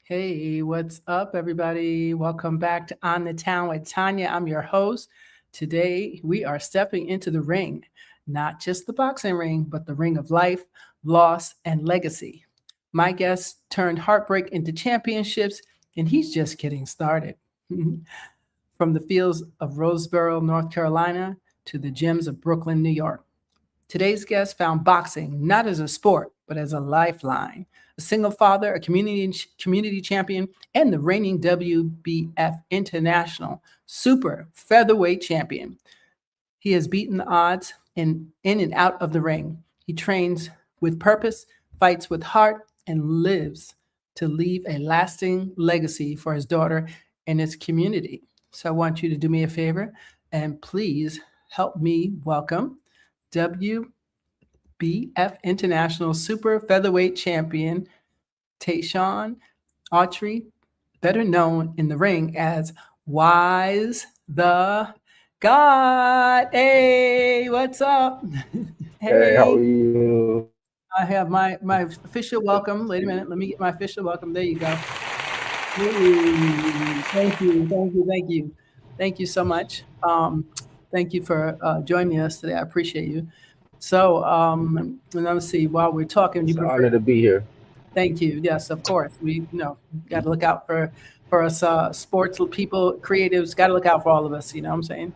Hey, what's up, everybody? Welcome back to On the Town with Tanya. I'm your host. Today, we are stepping into the ring, not just the boxing ring, but the ring of life, loss, and legacy. My guest turned heartbreak into championships, and he's just getting started. From the fields of Roseboro, North Carolina, to the gyms of Brooklyn, New York. Today's guest found boxing not as a sport, but as a lifeline. A single father, a community champion, and the reigning WBF International Super Featherweight Champion. He has beaten the odds in and out of the ring. He trains with purpose, fights with heart, and lives to leave a lasting legacy for his daughter and his community. So I want you to do me a favor and please help me welcome WBF International Super Featherweight Champion Tayshawn Autry, better known in the ring as Wise the God. Hey, what's up? Hey, how are Hey, you? I have my official welcome. Wait a minute, let me get my official welcome. There you go. Hey, thank you. Thank you so much. Thank you for joining us today. I appreciate you. So, and let's see, while we're talking, It's you an prefer, honor to be here. thank you. Yes, of course. We, got to look out for us sports people, creatives, got to look out for all of us, you know what I'm saying?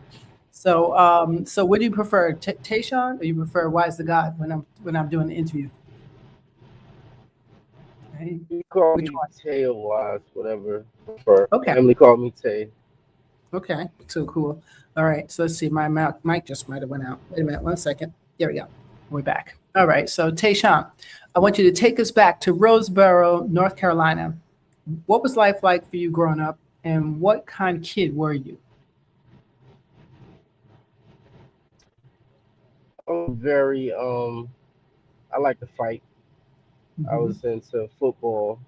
So what do you prefer, Tayshawn, or you prefer Wise the God when I'm doing the interview? Right? You call Which me one? Tay or Wise, whatever you prefer. Okay. Family call me Tay. Okay, so cool. All right, so let's see. My mic just might have went out. Wait a minute, 1 second. There we go. We're back. All right, so Tayshawn, I want you to take us back to Roseboro, North Carolina. What was life like for you growing up, and what kind of kid were you? I'm very I like to fight. I Hmm. was into football,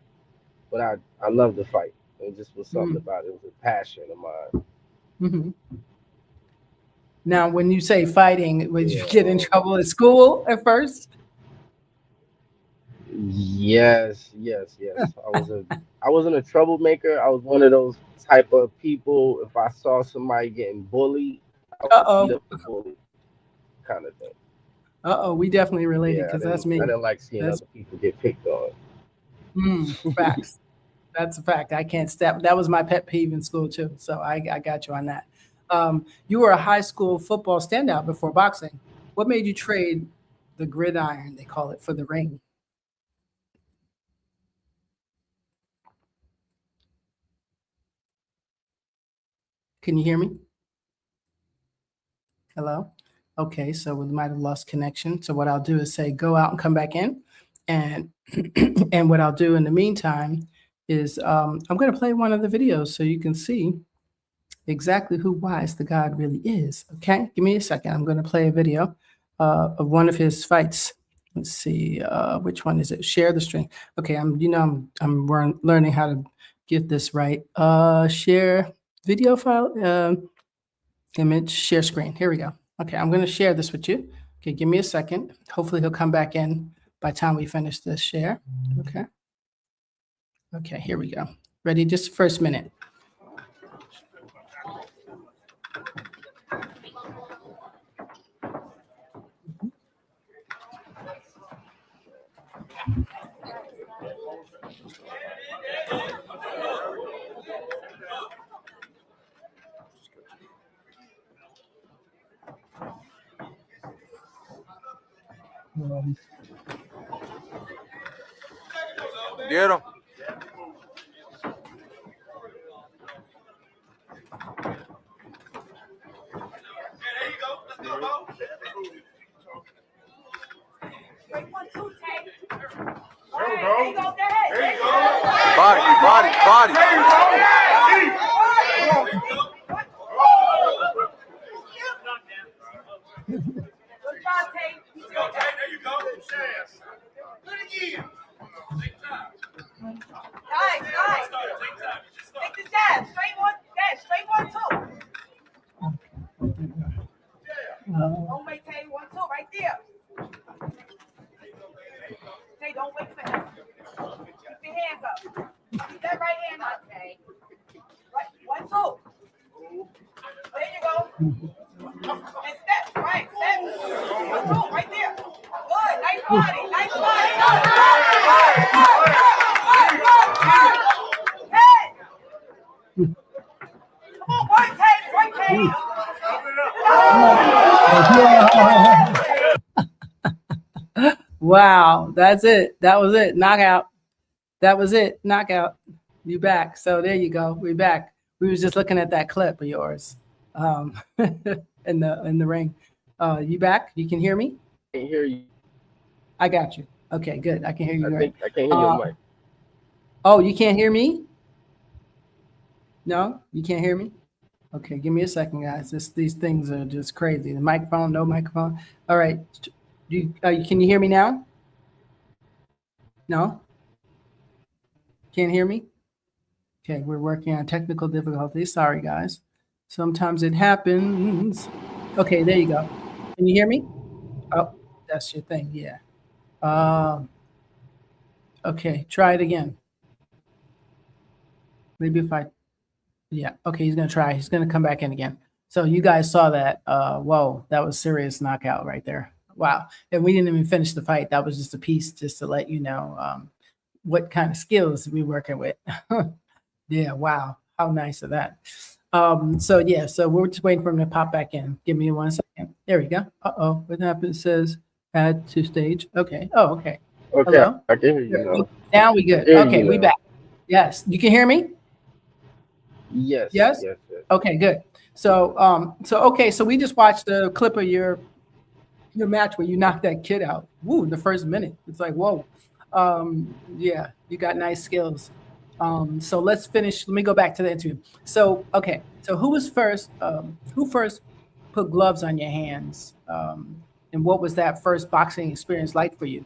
but I love to fight. It just was something Hmm. about it. It was a passion of mine. Hmm. Now, when you say fighting, would you Yeah. get in trouble at school at first? Yes. I wasn't a troublemaker. I was one of those type of people. If I saw somebody getting bullied, I would beat Uh-oh. up the bully, kind of thing. Uh-oh, we definitely related Yeah, because that's me. I didn't like seeing That's other people get picked on. facts. That's a fact. I can't step. That was my pet peeve in school too. So I got you on that. You were a high school football standout before boxing. What made you trade the gridiron, they call it, for the ring? Can you hear me? Hello? Okay, so we might have lost connection. So what I'll do is say go out and come back in. And and what I'll do in the meantime is I'm going to play one of the videos so you can see exactly who Wise the God really is. Okay, give me a second. I'm going to play a video of one of his fights. Let's see, which one is it? Share the string. Okay, I'm learning how to get this right. Share video file, image, share screen. Here we go. Okay, I'm going to share this with you. Okay, give me a second. Hopefully he'll come back in by the time we finish this share. Okay. Okay, here we go. Ready? Just first minute. ¿Vieron? Body. step, right, step. Right there. Good, nice body, nice body. Hey! Come on, work, Katie. Wow, that's it. That was it. Knockout. That was it. Knockout. You back. So there you go. We back. We was just looking at that clip of yours, in the ring. You back? You can hear me? I can't hear you. I got you. Okay, good. I can hear you. I Great. think I can't hear your mic. Oh, you can't hear me? No, you can't hear me. Okay, give me a second, guys. These things are just crazy. The microphone, no microphone. All right. Can you hear me now? No? Can't hear me? Okay, we're working on technical difficulties. Sorry, guys. Sometimes it happens. Okay, there you go. Can you hear me? Oh, that's your thing. Yeah. Okay, try it again. Maybe if I, yeah. Okay, he's going to try. He's going to come back in again. So you guys saw that. Whoa, that was serious knockout right there. Wow. And we didn't even finish the fight. That was just a piece just to let you know what kind of skills we're working with. Yeah, wow. How nice of that. So we're just waiting for him to pop back in. Give me 1 second. There we go. Uh-oh. What happened? It says add to stage. Okay. Oh, okay. Okay, Hello? I can hear you now. Now we good. Hear you Okay, we now. back. Yes. You can hear me? Yes. Yes? Yes. Okay, good. So so we just watched a clip of your match where you knocked that kid out. Woo, in the first minute. It's like, whoa. Yeah, you got nice skills. So let's finish. Let me go back to the interview. So, okay. So who was first? Who first put gloves on your hands? And what was that first boxing experience like for you?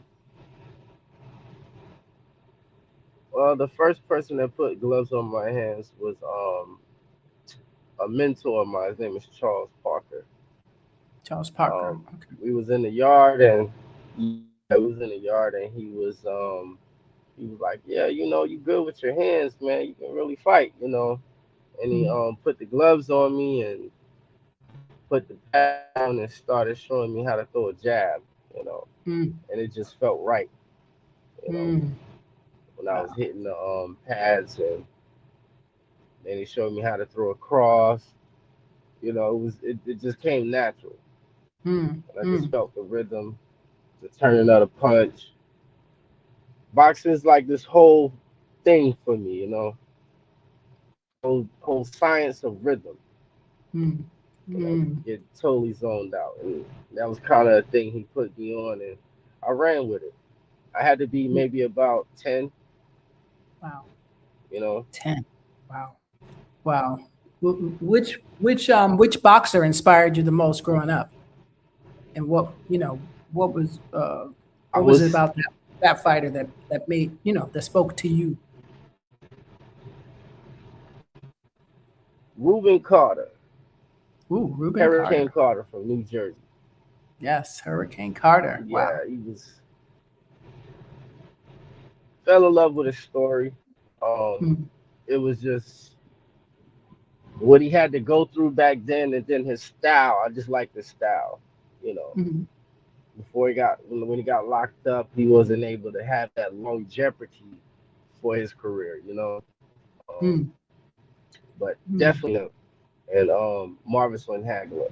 Well, the first person that put gloves on my hands was a mentor of mine. His name is Charles Parker. Charles Parker. Okay. We was in the yard and he was like, yeah, you good with your hands, man. You can really fight, And he put the gloves on me and put the pad on and started showing me how to throw a jab, and it just felt right, when I was hitting the pads, and then he showed me how to throw a cross. It just came natural. And I just felt the rhythm, the turning of the punch. Boxing is like this whole thing for me, whole science of rhythm. Get totally zoned out, and that was kind of a thing he put me on, and I ran with it. I had to be maybe about 10. Wow. 10. Wow. Which boxer inspired you the most growing up? And what was it about that fighter that made, that spoke to you? Reuben Carter. Ooh, Reuben Hurricane Carter. Carter from New Jersey. Yes, Hurricane Carter. Wow. Yeah, he fell in love with his story. It was just what he had to go through back then, and then his style. I just liked his style, Before when he got locked up, he wasn't able to have that longevity for his career, But definitely, and Marvin Hagler.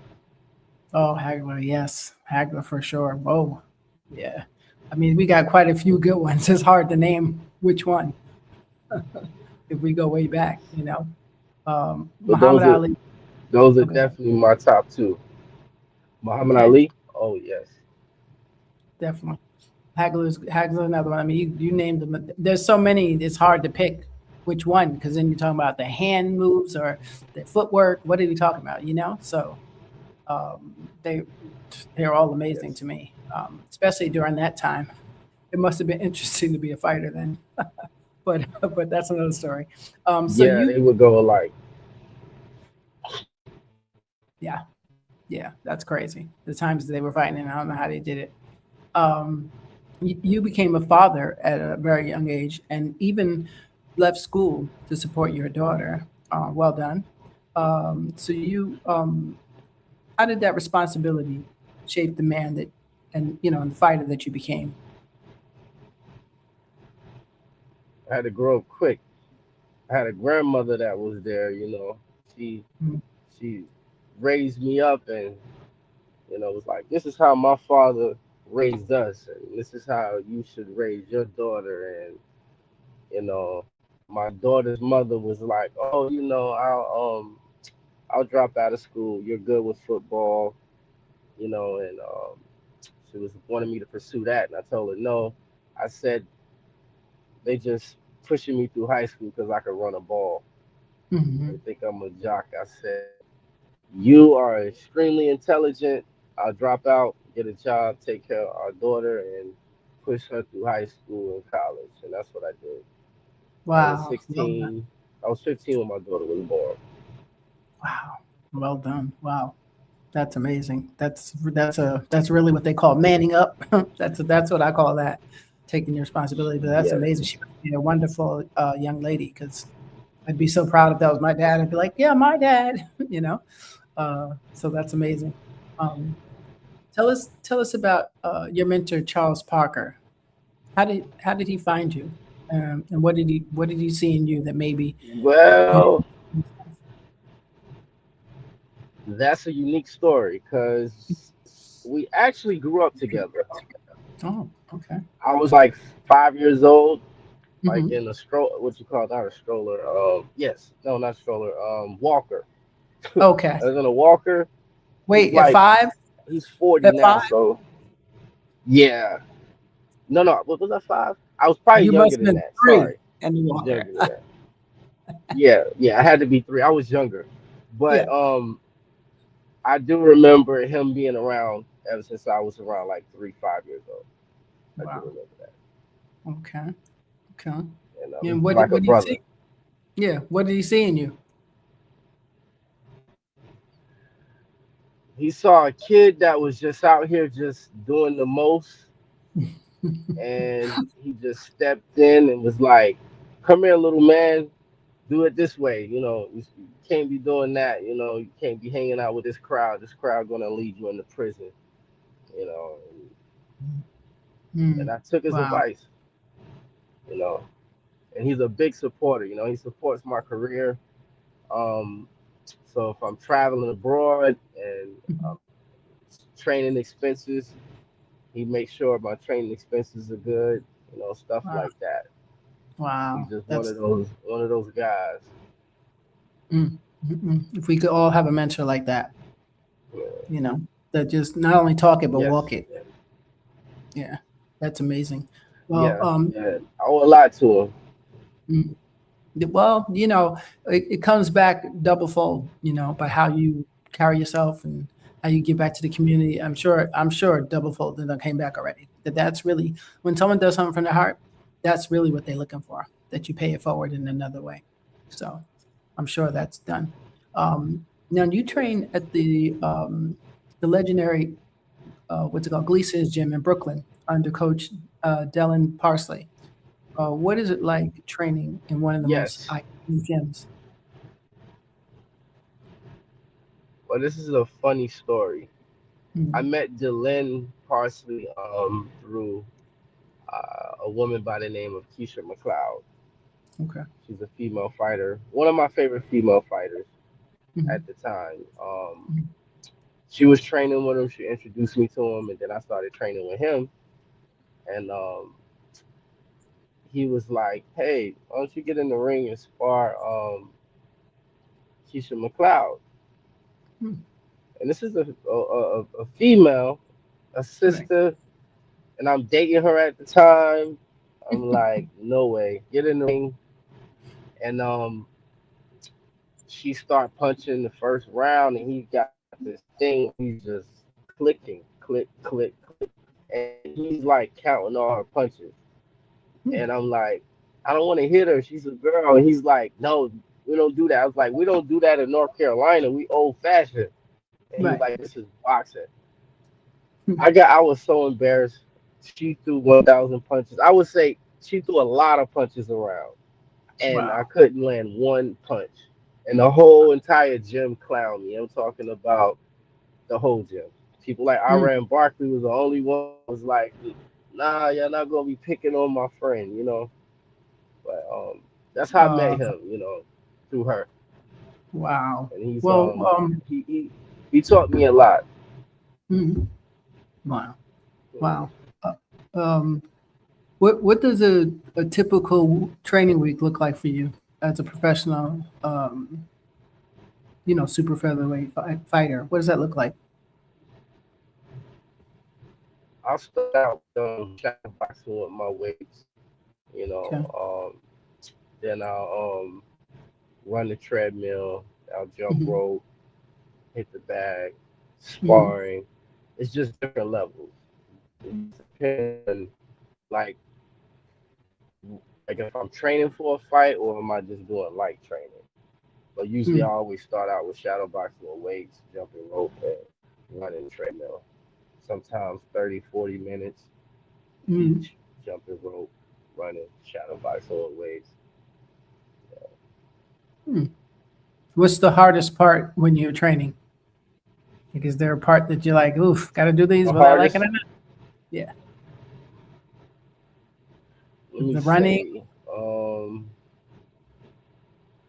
Oh, Hagler, yes, Hagler for sure. Whoa, yeah. I mean, we got quite a few good ones. It's hard to name which one if we go way back, Muhammad Ali. Those are definitely my top two. Muhammad Ali. Oh yes, definitely. Hagler's another one. I mean, you named them. There's so many. It's hard to pick which one, because then you're talking about the hand moves or the footwork. What are you talking about? So they're all amazing to me, especially during that time. It must have been interesting to be a fighter then, but that's another story. They would go like, yeah, that's crazy. The times they were fighting, and I don't know how they did it. You became a father at a very young age, and even left school to support your daughter. Well done. So you how did that responsibility shape the man that, and and the fighter that you became? I had to grow up quick. I had a grandmother that was there. She Mm. she raised me up, and was like, this is how my father raised us, and this is how you should raise your daughter. And you know, my daughter's mother was like, oh, I'll drop out of school. You're good with football, and she was wanting me to pursue that, and I told her no. I said they just pushing me through high school because I could run a ball. They Hmm. think I'm a jock. I said, you are extremely intelligent. I'll drop out, get a job, take care of our daughter, and push her through high school and college. And that's what I did. I was Wow. Well done. 16. I was 15 when my daughter was born. Wow. Well done. Wow. That's amazing. That's really what they call manning up. That's what I call that, taking your responsibility. But that's Yes. amazing. She must be a wonderful young lady, because I'd be so proud if that was my dad. I'd be like, yeah, my dad. So that's amazing. Um, tell us about your mentor, Charles Parker. How did he find you, and what did he see in you that maybe you Well, didn't? that's a unique story because we actually grew up together. Oh, okay. I was like 5 years old, like Hmm. in a stroller, what you call, not a stroller. Yes, no, not stroller. Walker. Okay. I was in a walker. He's Wait, at like, 5? he's 40 At now, 5? so yeah. No, no, what was that, 5? I was probably You younger must have than been that. 3 Sorry, and you I was Walker. younger than that. Yeah, yeah, I had to be 3. I was younger, but Yeah. I do remember him being around ever since I was around like 3, 5 years old. I do Wow. remember that, Okay. Okay. and And he's what like did a what did he see? brother. Yeah. What did he see in you? He saw a kid that was just out here just doing the most, and he just stepped in and was like, "Come here, little man. Do it this way. You can't be doing that. You can't be hanging out with this crowd. This crowd gonna lead you into prison. You know." And Mm. I took his Wow. advice. You know, and he's a big supporter. He supports my career. Um, so if I'm traveling abroad and Mhm. training expenses, he makes sure my training expenses are good. Stuff Wow. like that. He's Wow. just one That's of those guys. mm. Mm-mm. If we could all have a mentor like that, Yeah. you know, that just not only talk it but Yes. walk it. Yeah. That's amazing. Well, Yeah. Yeah. I owe a lot to him. mm, well, it comes back double fold, by how you carry yourself and how you give back to the community. I'm sure double fold that came back already. That's really, when someone does something from their heart, that's really what they're looking for. That you pay it forward in another way. So I'm sure that's done. Now you train at the legendary what's it called, Gleason's gym in Brooklyn under Coach Dylan Parsley. What is it like training in one of the most Yes. iconic gyms? Well, this is a funny story. I Mm, met Dylan Parsley through a woman by the name of Keisha McLeod. okay. She's a female fighter, one of my favorite female fighters Mhm, at the time. mhm. She was training with him. She introduced me to him, and then I started training with him. And he was like, "Hey, why don't you get in the ring and spar Keisha McLeod?" Mm, And this is a female, a right. sister, and I'm dating her at the time. I'm like, no way. Get in the ring, and she start punching the first round, and he got this thing where he's just clicking, click, click, click, and he's like counting all her punches, Mm, and I'm like, I don't want to hit her. She's a girl, and he's like, no, we don't do that. I was like, we don't do that in North Carolina. We old fashioned, and he's right. like, this is boxing. Mm, I was so embarrassed. She threw 1,000 punches. I would say she threw a lot of punches around, and I wow. couldn't land one punch. And the whole entire gym clowned me. I'm talking about the whole gym. People like Iran Barkley was the only one who was like, nah, you're not gonna be picking on my friend, you know. But that's how I met him, you know, through her. Wow. And he's Well, he taught me a lot. mhm. Wow. Wow. Um, what does a typical training week look like for you as a professional, super featherweight fighter? What does that look like? I'll start out with shadow boxing with my weights, you Okay. know. Then I'll run the treadmill. I'll jump Hmm. rope, hit the bag, Hmm. sparring. It's just different levels. It depends on, like like if I'm training for a fight or am I just doing light training. But usually I always start out with shadow boxing with weights, jumping rope, and running treadmill. Sometimes 30, 40 minutes Hmm. each, jumping rope, running, shadow boxing with weights. Hmm. What's the hardest part when you're training? Like, is there a part that you're like, oof, got to do these The whether I like it hardest, or not? Yeah. let Is me the running? say,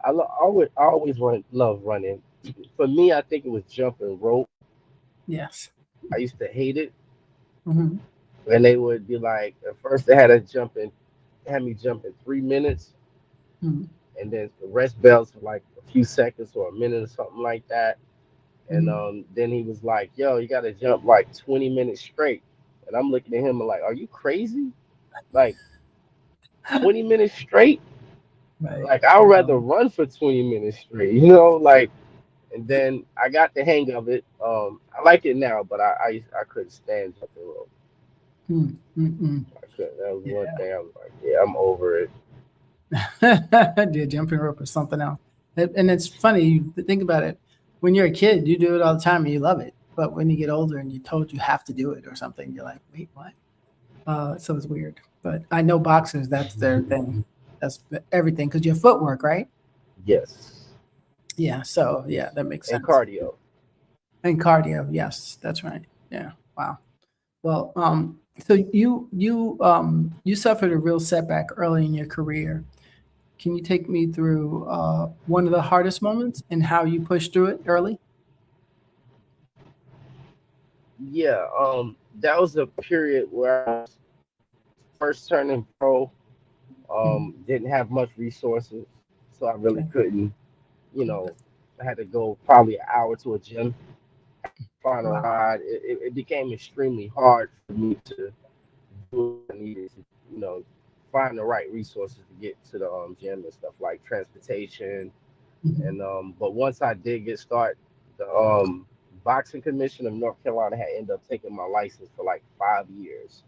I always love running. For me, I think it was jumping rope. Yes. I used to hate it. Hmm. And they would be like, at first they had me jump in 3 minutes, Hmm. and then the rest bells for like a few seconds or a minute or something like that. And Hmm. then he was like, "Yo, you got to jump like 20 minutes straight." And I'm looking at him and like, "Are you crazy? Like 20 minutes straight? Right. Like I'd rather No. run for 20 minutes straight, you know?" Like, and then I got the hang of it. I like it now, but I couldn't stand jumping rope. Mm, mm-mm. I couldn't. That was one Yeah. thing I was like, "Yeah, I'm over it." The jumping rope or something else. And it's funny, you think about it. When you're a kid, you do it all the time and you love it. But when you get older and you're told you have to do it or something, you're like, wait, what? So it's weird. But I know boxers, that's their thing. That's everything because your footwork, right? Yes. Yeah. So yeah, that makes And sense. cardio. And cardio, yes, that's right. Yeah. Wow. Well, so you suffered a real setback early in your career. Can you take me through one of the hardest moments and how you pushed through it early? Yeah, that was a period where I was first turning pro. Mhm. Didn't have much resources, so I really Okay. couldn't. You know, I had to go probably an hour to a gym, find a Wow. ride. It became extremely hard for me to do what I needed to, you know, find the right resources to get to the gym and stuff like transportation. Mhm. And but once I did get started, the boxing commission of North Carolina had ended up taking my license for like 5 years.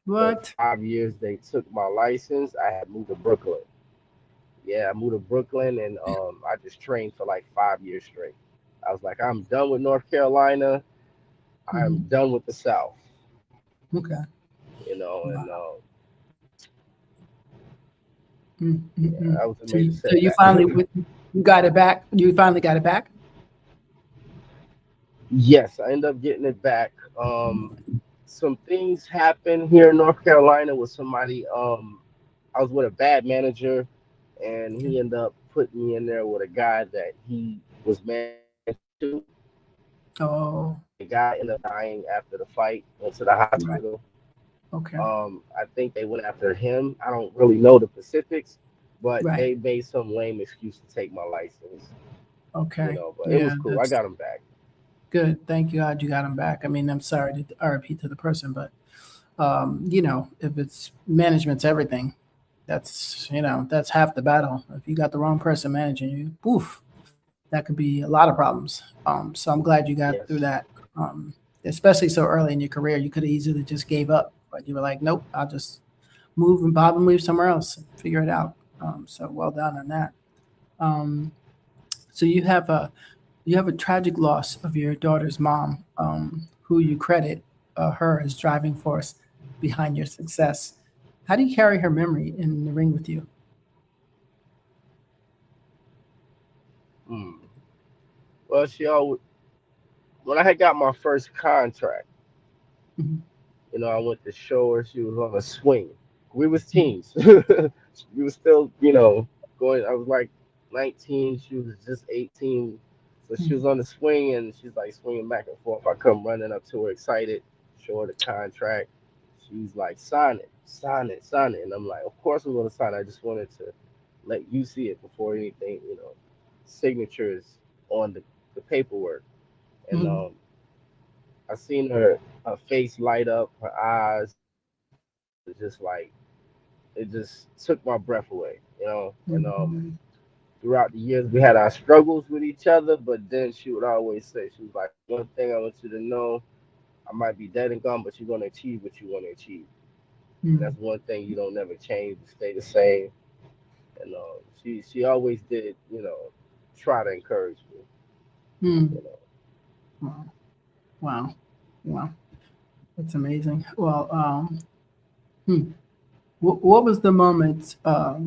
So What? 5 years they took my license. I had moved to Brooklyn. Yeah, I moved to Brooklyn and I just trained for like 5 years straight. I was like, I'm done with North Carolina. I'm Mhm. done with the South. Okay. You know, and Wow. Mm, mm, yeah, mm. that was a So major you setback. finally you got it back. You finally got it back. Yes, I ended up getting it back. Some things happened here in North Carolina with somebody. I was with a bad manager, and Okay. he ended up putting me in there with a guy that he was married to. Oh, The guy ended up dying after the fight. Went to the right. hospital. Okay. I think they went after him. I don't really know the specifics, but Right. they made some lame excuse to take my license. You Okay. know, but it was Yeah, cool. I that's got him back. good. Thank you, God, you got him back. I mean, I'm sorry to RIP to the person, but if it's management's everything, that's half the battle. If you got the wrong person managing you, poof, that could be a lot of problems. So I'm glad you got through Yes. that. Especially so early in your career, you could have easily just gave up, but you were like, nope, I'll just move and bob and weave somewhere else and figure it out. So well done on that. Um, so you have a tragic loss of your daughter's mom, who you credit her as driving force behind your success. How do you carry her memory in the ring with you? Mm. Well, she always when I had got my first contract, Mm-hmm. I went to show her. She was on a swing. We was Mm-hmm. teens. We was still, going. I was like 19. She was just 18. So she was on the swing and she's like swinging back and forth. I come running up to her, excited, show her the contract. She's like, sign it, sign it, sign it. And I'm like, of course I'm going to sign it. I just wanted to let you see it before anything, signatures on the paperwork. And Mm-hmm. I seen her face light up, her eyes. It just like it just took my breath away, And Mm-hmm. throughout the years, we had our struggles with each other. But then she would always say, she was like, one thing I want you to know, I might be dead and gone, but you're gonna achieve what you want to achieve, and Mm-hmm. that's one thing you don't never change. You stay the same. And she always did, try to encourage me, Mm-hmm. you know. Wow. Wow. Wow. That's amazing. Well, hmm. What was the moment that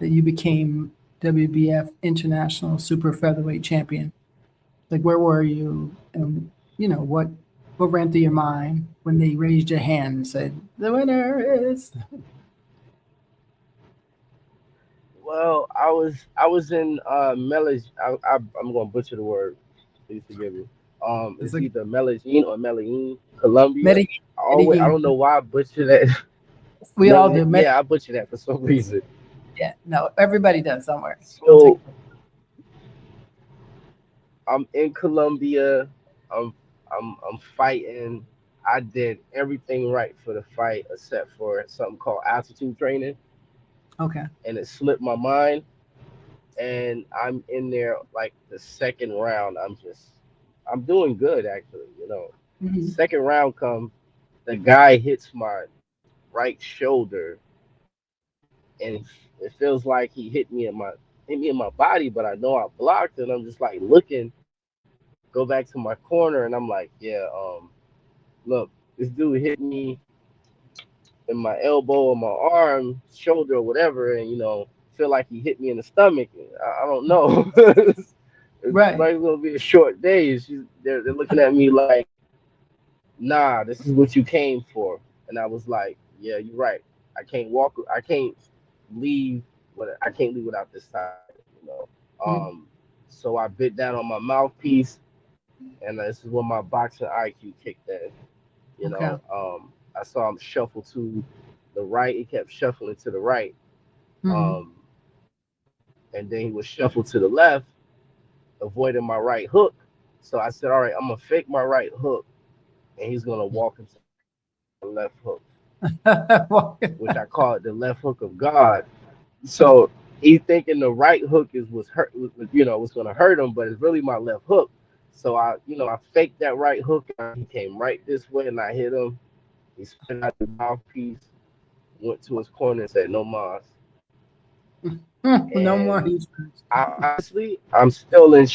you became WBF International Super Featherweight Champion? Like, where were you, and what ran through your mind when they raised your hand and said, "The winner is"? Well, I was in I'm gonna butcher the word. Please forgive me. It's It's like either Medellin or Medellin, Colombia. Medellin. I don't know Medellin. why I butcher that. We all do. Yeah, I butcher that for some reason. Yeah, no, everybody does. Don't worry. We'll take So I'm in Colombia. I'm I'm fighting. I did everything right for the fight except for something called altitude training, Okay. and it slipped my mind. And I'm in there like the second round. I'm doing good actually. Hmm. Second round comes, the guy hits my right shoulder, and it feels like he hit me in my body, but I know I blocked it. I'm just like looking, go back to my corner, and I'm like, yeah, look, this dude hit me in my elbow or my arm, shoulder, or whatever, and feel like he hit me in the stomach. I don't know. It Right. might gonna be a short day. They're looking at me like, nah, this is what you came for. And I was like, yeah, you're right. I can't leave. I can't leave without this title. Mm. Um, so I bit down on my mouthpiece, and this is when my boxing IQ kicked in. Okay. I saw him shuffle to the right. He kept shuffling to the right. Hmm. Um, and then he would shuffle to the left, avoiding my right hook. So I said, all right, I'm gonna fake my right hook, and he's gonna walk into my left hook, which I call it the left hook of God. So he's thinking the right hook was gonna hurt him, but it's really my left hook. So I faked that right hook, and he came right this way, and I hit him. He spit out the mouthpiece, went to his corner, and said, "No mas." No more And huge. honestly, I'm still in.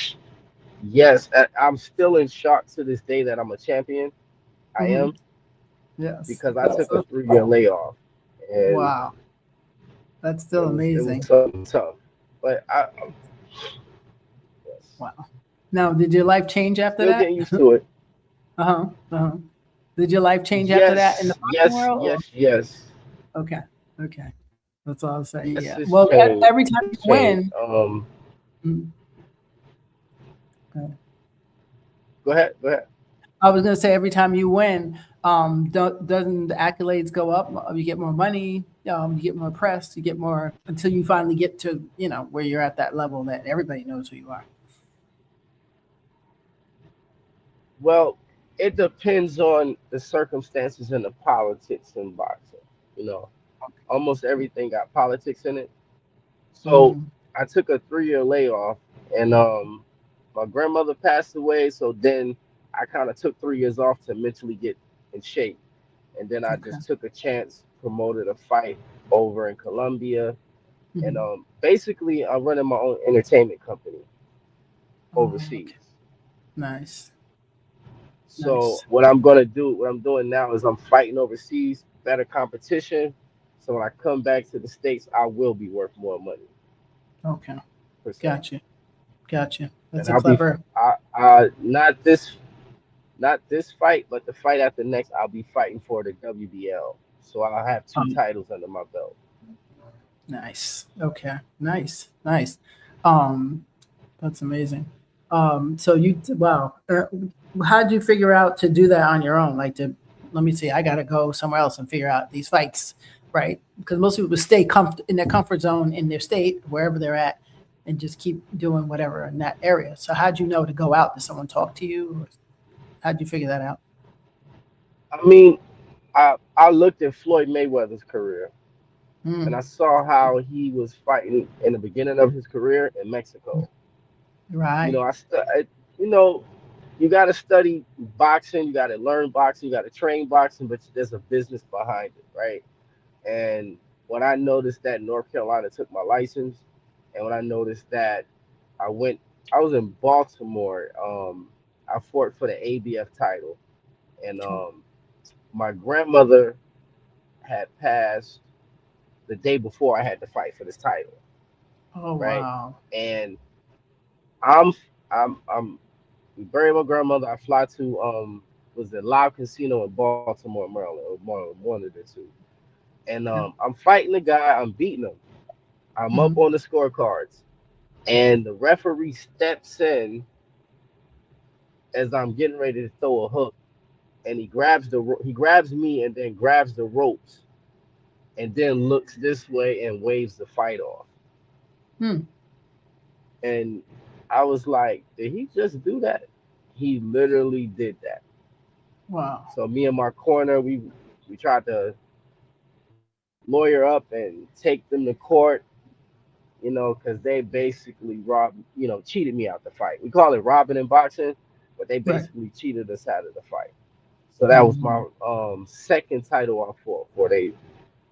Yes, I'm still in shock to this day that I'm a champion. I Hmm. am, Yes. because I That's took a so, 3 year layoff, and wow. That's it still was it was amazing. something tough. But yes, Wow. Now, did your life change after still that? getting used to it. Uh-huh. Uh-huh. Did your life change after that in the Yes, boxing yes, world? yes, yes. Okay. Okay. That's all I'll say. Yes, Yeah. it's Well, changed. every time you It's changed. win, mm, Go ahead, go ahead. I was going to say every time you win, doesn't the accolades go up? You get more money, you get more press, you get more until you finally get to, where you're at that level that everybody knows who you are. Well, it depends on the circumstances and the politics in boxing. You know, almost everything got politics in it. So Mm-hmm. I took a 3 year layoff, and my grandmother passed away. So then I kind of took 3 years off to mentally get in shape, and then I Okay. just took a chance, promoted a fight over in Colombia, and Mm-hmm. basically I'm running my own entertainment company Oh, okay. overseas. Nice. So Nice. what I'm doing now is I'm fighting overseas, better competition. So when I come back to the states, I will be worth more money Okay. per se, Gotcha. Gotcha. That's and a clever. Not this fight, but the fight after next, I'll be fighting for the WBL. So I'll have two Um, titles under my belt. nice. Okay. Nice. Nice. Um, that's amazing. So wow. How did you figure out to do that on your own? Like to, let me see, I got to go somewhere else and figure out these fights, right? Because most people would stay in their comfort zone in their state, wherever they're at, and just keep doing whatever in that area. So how'd you know to go out? Did someone talk to you? How'd you figure that out? I mean, I looked at Floyd Mayweather's career, and I Mm, saw how he was fighting in the beginning of his career in Mexico. You know, right. you know, you got to study boxing, you got to learn boxing, you got to train boxing, but there's a business behind it, right? And when I noticed that North Carolina took my license, and when I noticed that I went, I was in Baltimore. I fought for the ABF title, and my grandmother had passed the day before I had to fight for this title, Oh, right? wow. And I'm I'm we buried my grandmother. I fly to was the Live Casino in Baltimore, Maryland, or one of the two. And Okay. I'm fighting the guy. I'm beating him. I'm up Hmm. on the scorecards, and the referee steps in as I'm getting ready to throw a hook, and he grabs me and then grabs the ropes, and then looks this way and waves the fight off. Hmm. And I was like, did he just do that? He literally did that. Wow. So me and my corner, we tried to lawyer up and take them to court, because they basically cheated me out the fight. We call it robbing in boxing, but they Right. basically cheated us out of the fight. So that was Hmm. my second title I fought for.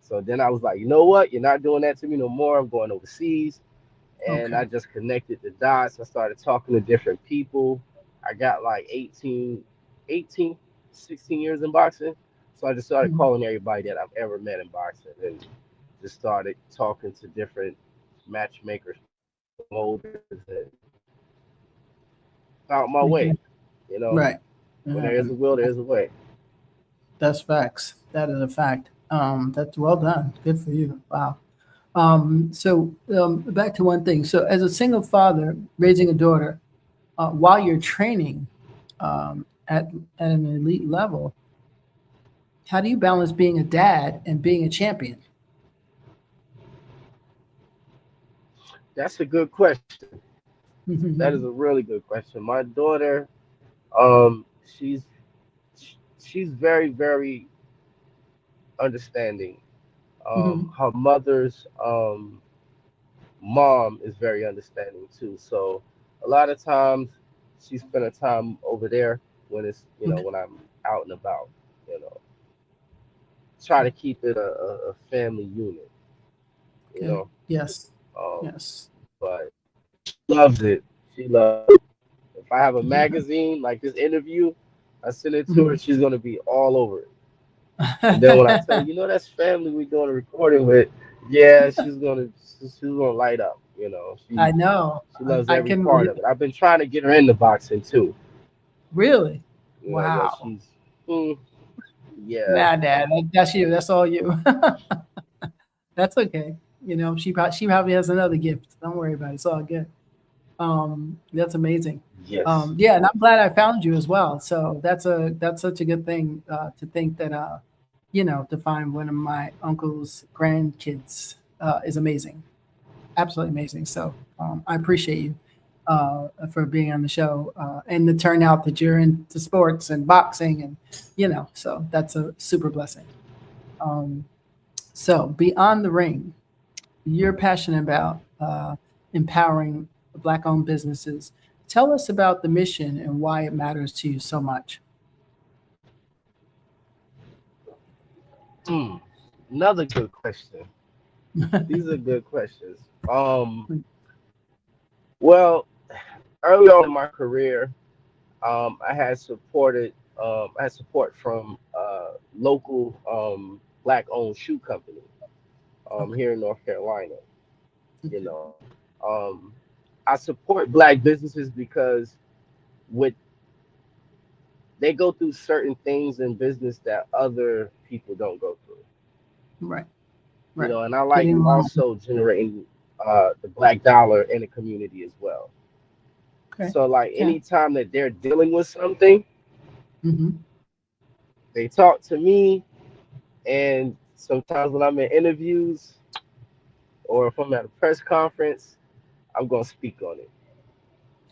So then I was like, you know what? You're not doing that to me no more. I'm going overseas. And Okay. I just connected the dots. I started talking to different people. I got like 18, 16 years in boxing. So I just started Mhm. calling everybody that I've ever met in boxing and just started talking to different matchmakers, promoters, and found my way. Okay. You know, Right. where there is Um, a will, there is a way. that's facts. That is a fact. That's well done. Good for you. Wow. Back to one thing. So, as a single father raising a daughter, while you're training at an elite level, how do you balance being a dad and being a champion? That's a good question. That is a really good question. My daughter, um, she's she's very, very understanding. Her mother's mom is very understanding too. So a lot of times she spend her time over there when Okay. when I'm out and about. You know, try to keep it a family unit. You Okay. know, Yes. um, Yes. but she loves it. She loves. If I have a magazine like this interview, I send it to her. Mhm. She's gonna be all over it. And then when I tell her, that's family we're doing a recording with, yeah, she's gonna light up. I know. She loves I every can part of it. I've been trying to get her into boxing too. really. But Wow. she's, mm, yeah, Nah, Dad, that's you. That's all you. That's okay. She probably has another gift. Don't worry about it. It's all good. That's amazing. yes, Yeah, and I'm glad I found you as well. So that's such a good thing to think that to find one of my uncle's grandkids is amazing, absolutely amazing. So I appreciate you for being on the show and the turnout that you're into sports and boxing and so that's a super blessing. Um, so beyond the ring, you're passionate about empowering Black-owned businesses. Tell us about the mission and why it matters to you so much. mm, another good question. These are good questions. Well, early on in my career, I had support from local black-owned shoe company Okay. here in North Carolina. You Okay. know, um, I support black businesses because with they go through certain things in business that other people don't go through. Right. You Right. know, and I like Getting along. also generating the black dollar in the community as well. Okay. So like Yeah. anytime that they're dealing with something, Mm-hmm. they talk to me, and sometimes when I'm in interviews or if I'm at a press conference, I'm gonna speak on it.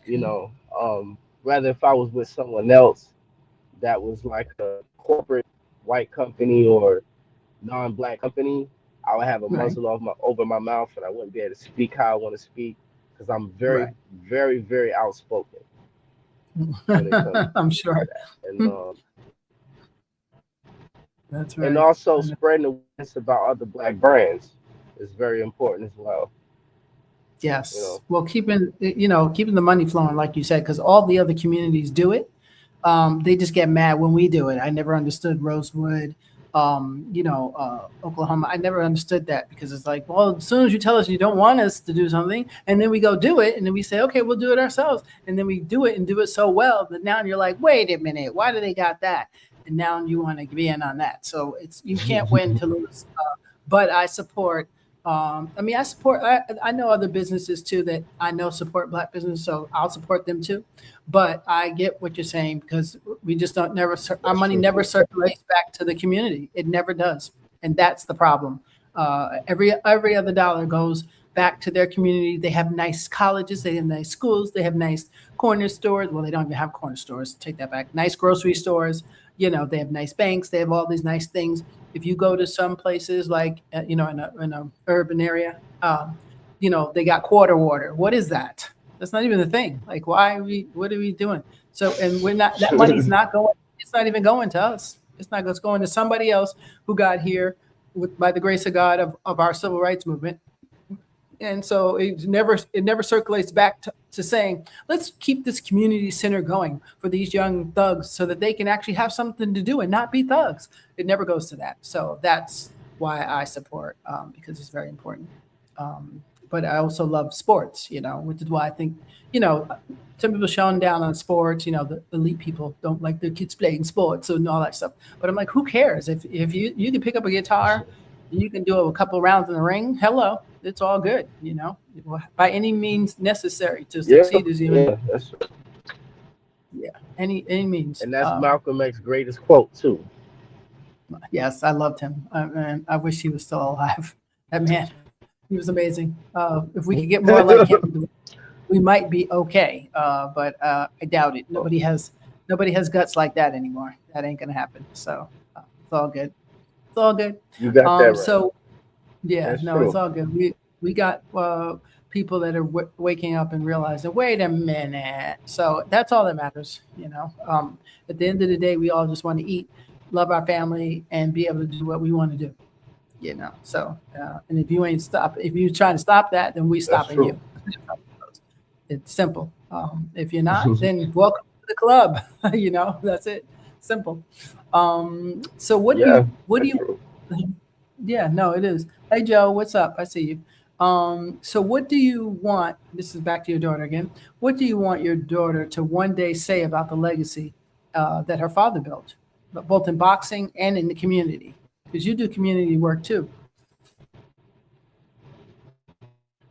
You Okay. know, rather if I was with someone else that was like a corporate white company or non-black company, I would have a Right. muzzle over my mouth, and I wouldn't be able to speak how I want to speak because I'm very, Right. very, very outspoken when it comes I'm to sure. that. That's And right. also I know. spreading awareness about other black brands is very important as well. You Yes. know, Well, keeping the money flowing, like you said, because all the other communities do it. They just get mad when we do it. I never understood Rosewood, Oklahoma. I never understood that because it's like, well, as soon as you tell us you don't want us to do something, and then we go do it, and then we say, okay, we'll do it ourselves, and then we do it and do it so well that now you're like, wait a minute, why do they got that? And now you want to be in on that. So you can't win to lose. But I support. I support. I know other businesses too that I know support Black business, so I'll support them too. But I get what you're saying because we just don't never our that's money true never too. circulates back to the community. It never does, and that's the problem. Every other dollar goes back to their community. They have nice colleges, they have nice schools, they have nice corner stores. Well, they don't even have corner stores. Take that back. Nice grocery stores. They have nice banks. They have all these nice things. If you go to some places like in a urban area, they got quarter water. What is that? That's not even a thing. Like, why are we? What are we doing? So, and we're not. That money's not going. It's not even going to us. It's not. It's going to somebody else who got here by the grace of God of our civil rights movement. And so it never circulates back to saying, let's keep this community center going for these young thugs so that they can actually have something to do and not be thugs. It never goes to that. So that's why I support, because it's very important. But I also love sports, which is why I think, some people showing down on sports, the elite people don't like their kids playing sports and all that stuff. But I'm like, who cares? If you can pick up a guitar, you can do a couple rounds in the ring. Hello, it's all good, by any means necessary to Yeah, succeed as human. yeah, that's Yeah, any means. and that's Malcolm X's greatest quote too. Yes, I loved him. And I wish he was still alive. That man, he was amazing. If we could get more like him, we might be okay. But I doubt it. Nobody has guts like that anymore. That ain't gonna happen. So it's all good. It's all good. You got that right. So yeah, That's no, it's true. all good. We got people that are waking up and realizing, wait a minute. So that's all that matters. At the end of the day, we all just want to eat, love our family, and be able to do what we want to do. So and if you're trying to stop that, then we That's stopping true. you. It's simple. If you're not, then welcome to the club. That's it. Simple. So Yeah, what do that's you true. yeah, no, it is. Hey Joe, what's up? I see you. So what do you want? This is back to your daughter again. What do you want your daughter to one day say about the legacy that her father built, but both in boxing and in the community? Because you do community work too.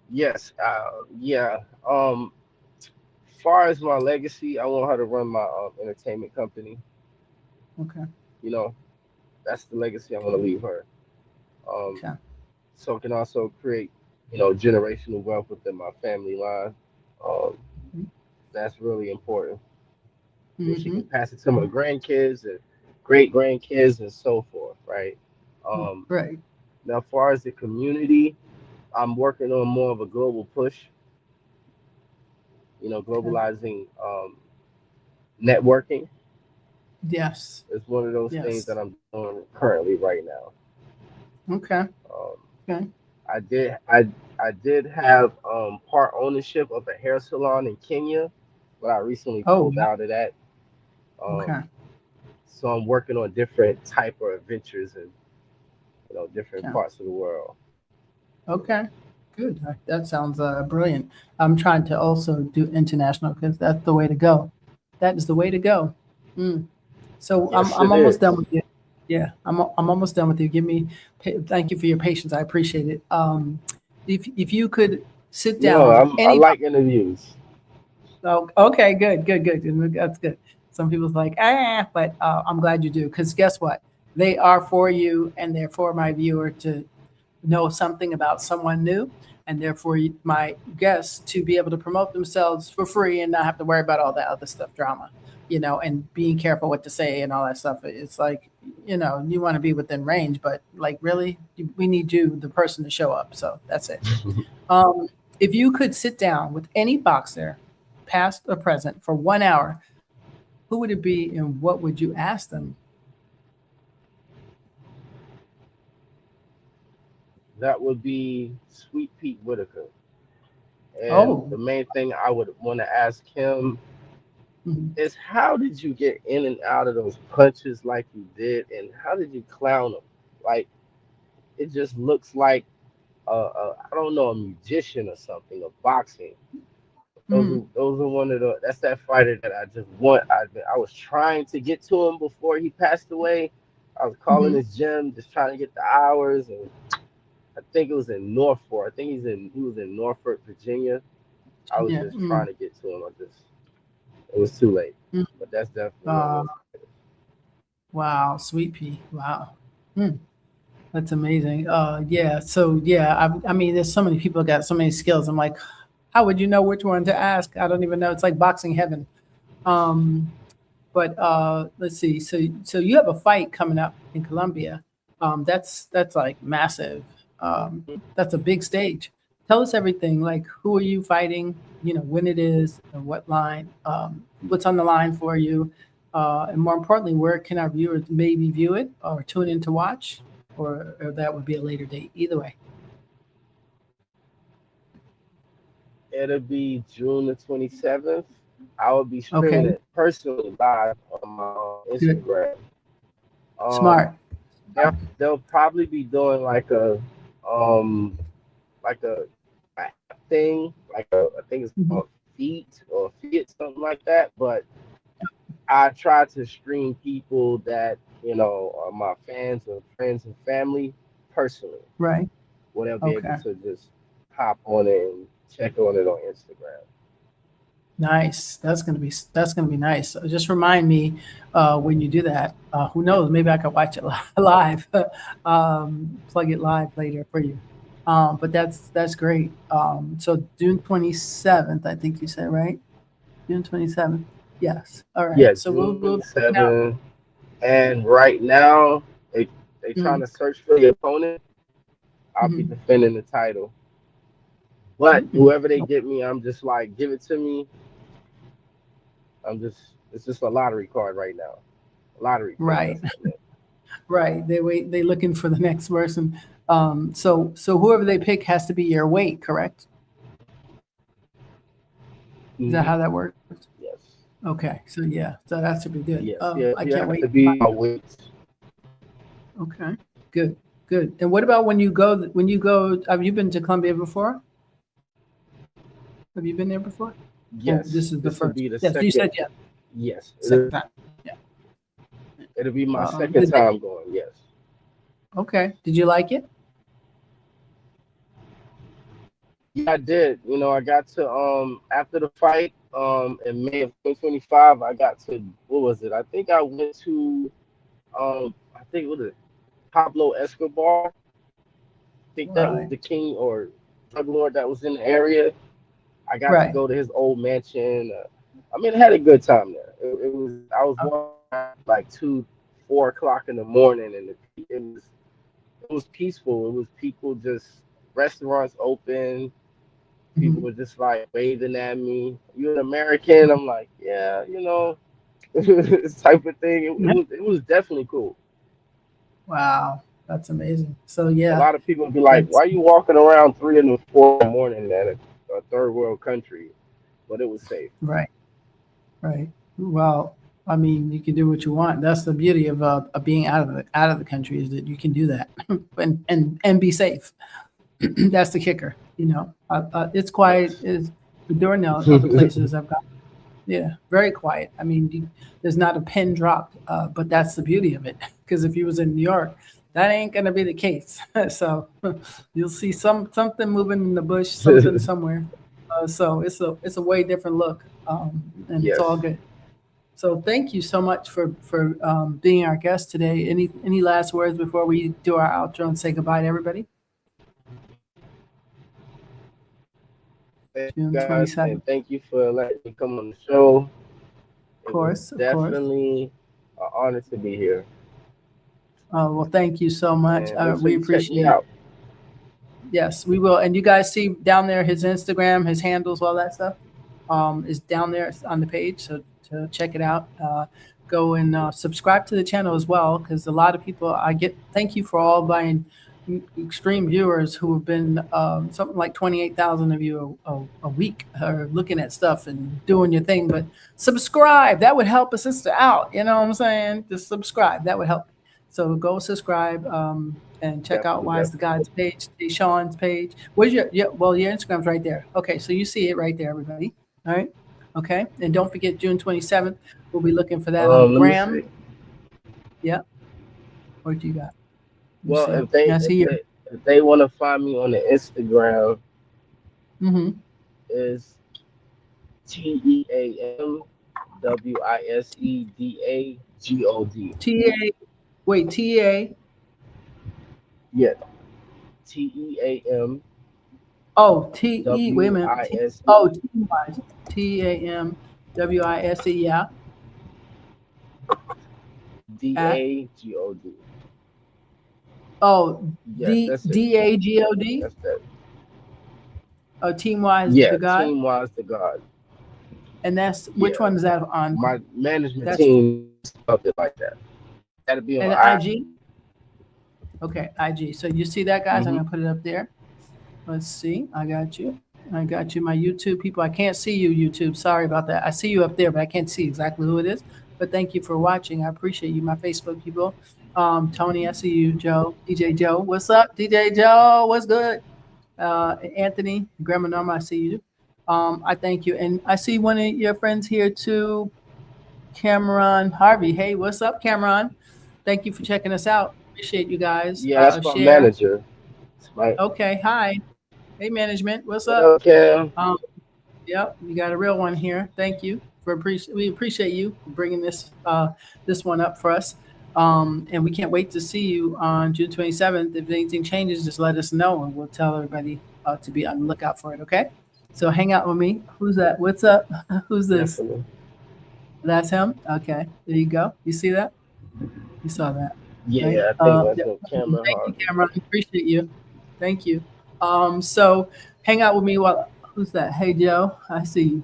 Yes. Yeah. Far as my legacy, I want her to run my entertainment company. Okay. You know, that's the legacy I want to leave her. Um, Okay. so it can also create, generational wealth within my family line. Um, that's really important. And she Mm-hmm. can pass it to my grandkids and great grandkids and so forth, right? Um, Right. Now, as far as the community, I'm working on more of a global push. Okay. Globalizing networking Yes. is one of those things Yes. that I'm doing currently right now. Okay. Um, Okay. I did have part ownership of a hair salon in Kenya, but I recently Oh, pulled wow. out of that. Okay. Um, so I'm working on different type of adventures in different Okay. parts of the world. Okay. Good. That sounds brilliant. I'm trying to also do international because that's the way to go. That is the way to go. Mm. So Yes, I'm it almost is. done with you. Yeah, I'm almost done with you. Thank you for your patience. I appreciate it. If you could sit No, down with I anybody. like interviews. Oh, okay, good. That's good. Some people's like, but I'm glad you do, because guess what? They are for you, and they're for my viewer to know something about someone new, and therefore my guests to be able to promote themselves for free and not have to worry about all that other stuff, drama, and being careful what to say and all that stuff. It's like, you want to be within range, but like, really, we need you, the person, to show up. So that's it. Um, if you could sit down with any boxer, past or present, for 1 hour, who would it be and what would you ask them? That would be Sweet Pete Whitaker. And Oh, the main thing I would want to ask him mhm. is, how did you get in and out of those punches like you did, and how did you clown them? Like, it just looks like I don't know, a magician or something of boxing. Mhm. Those are one of the that's that fighter that I just want. I was trying to get to him before he passed away. I was calling Mhm. his gym, just trying to get the hours, and I think it was in Norfolk. I think he was in Norfolk, Virginia. I was Yeah. just trying to get to him. It was too late. Mm. But that's definitely one of Uh, those. wow, sweet pea. Wow. Hmm. That's amazing. Yeah. So yeah, I mean, there's so many people got so many skills. I'm like, how would you know which one to ask? I don't even know. It's like boxing heaven. Um, but let's see. So you have a fight coming up in Colombia. That's like massive. That's a big stage. Tell us everything. Like, who are you fighting? When it is, and what line. What's on the line for you, and more importantly, where can our viewers maybe view it or tune in to watch, or that would be a later date. Either way. It'll be June the 27th. I will be streaming Okay. it personally live on my Good. Instagram. Um, Smart. they'll probably be doing um like a thing, I think it's Mhm. called Feet or Fit, something like that. But I try to stream people that are my fans or friends and family personally, Right. where they'll be able Okay. to just hop on it and check on it on Instagram. Nice. That's gonna be nice. So just remind me when you do that. Who knows? Maybe I could watch it live. Plug it live later for you. But that's great. So June 27th, I think you said, right? June 27th. Yes. All right. Yeah, So June we'll be looking out. 27th. And right now, they trying Mm, to search for the opponent. I'll be mm, defending the title. But mm. whoever they get me, I'm just like, give it to me. It's just a lottery card right now. A lottery pick. Right. That's what it is. Right. They looking for the next person. So whoever they pick has to be your weight, correct? Is that Mm-hmm. how that works? Yes. Okay, so yeah, so that should be good. Yes. Yeah. I You can't have wait. to be my weight. Okay, good, good. And what about when you go? When you go, have you been to Colombia before? Have you been there before? Oh, Yes. this is the This will first. be the Yes, you second. said yes, Yes. second time. Yeah. It'll be my second Did they? time going. Yes. Okay. Did you like it? Yeah, I did. I got to after the fight in May of 2025. I got to, what was it? I think I went to I think, what was it, Pablo Escobar. I think that was Right. the king or drug lord that was in the area. I got to Right. go to his old mansion. I mean, I had a good time there. It was, I was Oh, walking around like 4 o'clock in the morning, and it was peaceful. It was people just, restaurants open. People mhm. were just like waving at me. You an American? I'm like, yeah, this type of thing. It was definitely cool. Wow, that's amazing. So A yeah, lot of people would be like, that's why are you walking around 3 and 4 in the morning at a third world country? But it was safe. right. Right. Well, I mean, you can do what you want. That's the beauty of being out of the country, is that you can do that and be safe. That's the kicker. It's quiet. Yes. Is during the other places I've got. Yeah, very quiet. I mean, there's not a pin dropped, but that's the beauty of it. Because if you was in New York, that ain't gonna be the case. So you'll see something moving in the bush, something somewhere. So it's a way different look, and it's Yes. all good. So thank you so much for being our guest today. Any last words before we do our outro and say goodbye to everybody? Thank you June guys, and 27th. thank you for letting me come on the show. Of It was course, of course. definitely an honor to be here. Well, thank you so much. And make sure We you check me appreciate it. out. Yes, we will. And you guys see down there his Instagram, his handles, all that stuff is down there on the page. So to check it out, go and subscribe to the channel as well, because a lot of people I get. Thank you for all buying extreme viewers who have been something like 28,000 of you a week are looking at stuff and doing your thing. But subscribe, that would help a sister out. You know what I'm saying? Just subscribe, that would help. So go subscribe and check out Definitely, Wise the definitely. God's page, Tayshawn's page. Where's your well, your Instagram's right there. Okay, so you see it right there, everybody. All right. Okay. And don't forget June 27th. We'll be looking for that on the Let me gram. see. Yeah. What you got? You Well, see. I see you. if they want to find me on the Instagram, Mm-hmm. is TeamWisedagod. T-A, wait, T-A, Yeah, Team oh, T-E, wait a minute. Wise Oh, T-Wise, T-A-M-W-I-S-E, yeah, at, Dagod. oh, Yes, that's it. D-A-G-O-D, That's that. oh, Team Wise Yeah, the God, Team Wise the God. and that's, which Yeah, one is that on? my management That's, team spelled it like that. That'll be on and I. IG? Okay, IG. So you see that, guys? I'm Mm-hmm. gonna put it up there. Let's see. I got you. I got you. My YouTube people. I can't see you, YouTube. Sorry about that. I see you up there, but I can't see exactly who it is. But thank you for watching. I appreciate you, my Facebook people. Tony, I see you. Joe, DJ Joe. What's up, DJ Joe? What's good? Anthony, Grandma Norma, I see you. I thank you. And I see one of your friends here too, Cameron Harvey. Hey, what's up, Cameron? Thank you for checking us out. Appreciate you guys. Yeah, that's my Share. manager. That's my. Okay. Hi. Hey, management. What's What up? up, Cam? Yep, you got a real one here. Thank you for we appreciate you bringing this one up for us. And we can't wait to see you on June 27th. If anything changes, just let us know, and we'll tell everybody to be on the lookout for it. Okay. So hang out with me. Who's that? What's up? Who's this? Definitely. That's him. Okay. There you go. You see that? You saw that. Yeah, Right? I think that's Yep. on camera. Thank you, Cameron. Appreciate you. Thank you. So hang out with me while who's that? Hey Joe, I see you.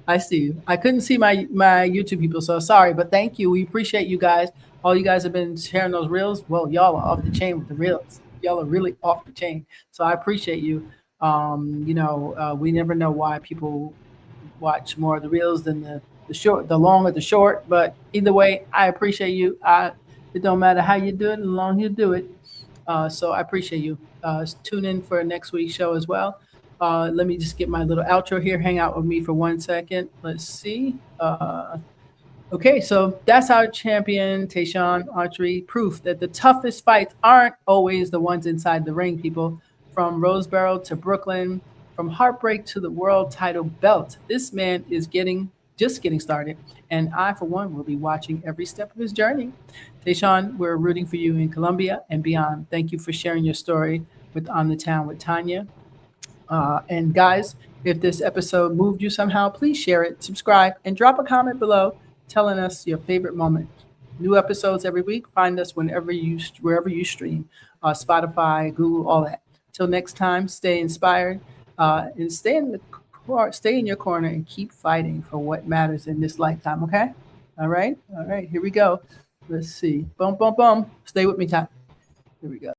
I see you. I couldn't see my YouTube people, so sorry, but thank you. We appreciate you guys. All you guys have been sharing those reels. Well, y'all are off the chain with the reels. Y'all are really off the chain. So I appreciate you. We never know why people watch more of the reels than the short, the long or the short. But either way, I appreciate you. It don't matter how you do it, as long as you do it. So I appreciate you. Tune in for next week's show as well. Let me just get my little outro here. Hang out with me for 1 second. Let's see. Okay, so that's our champion, Tayshawn Autry. Proof that the toughest fights aren't always the ones inside the ring, people. From Roseboro to Brooklyn, from heartbreak to the world title belt, this man is just getting started. And I, for one, will be watching every step of his journey. Tayshawn, we're rooting for you in Colombia and beyond. Thank you for sharing your story with On the Town with Tanya. And guys, if this episode moved you somehow, please share it, subscribe, and drop a comment below telling us your favorite moment. New episodes every week. Find us wherever you stream, Spotify, Google, all that. Till next time, stay inspired and stay in your corner and keep fighting for what matters in this lifetime. Okay? All right. Here we go. Let's see. Boom, boom, boom. Stay with me, Ty. Here we go.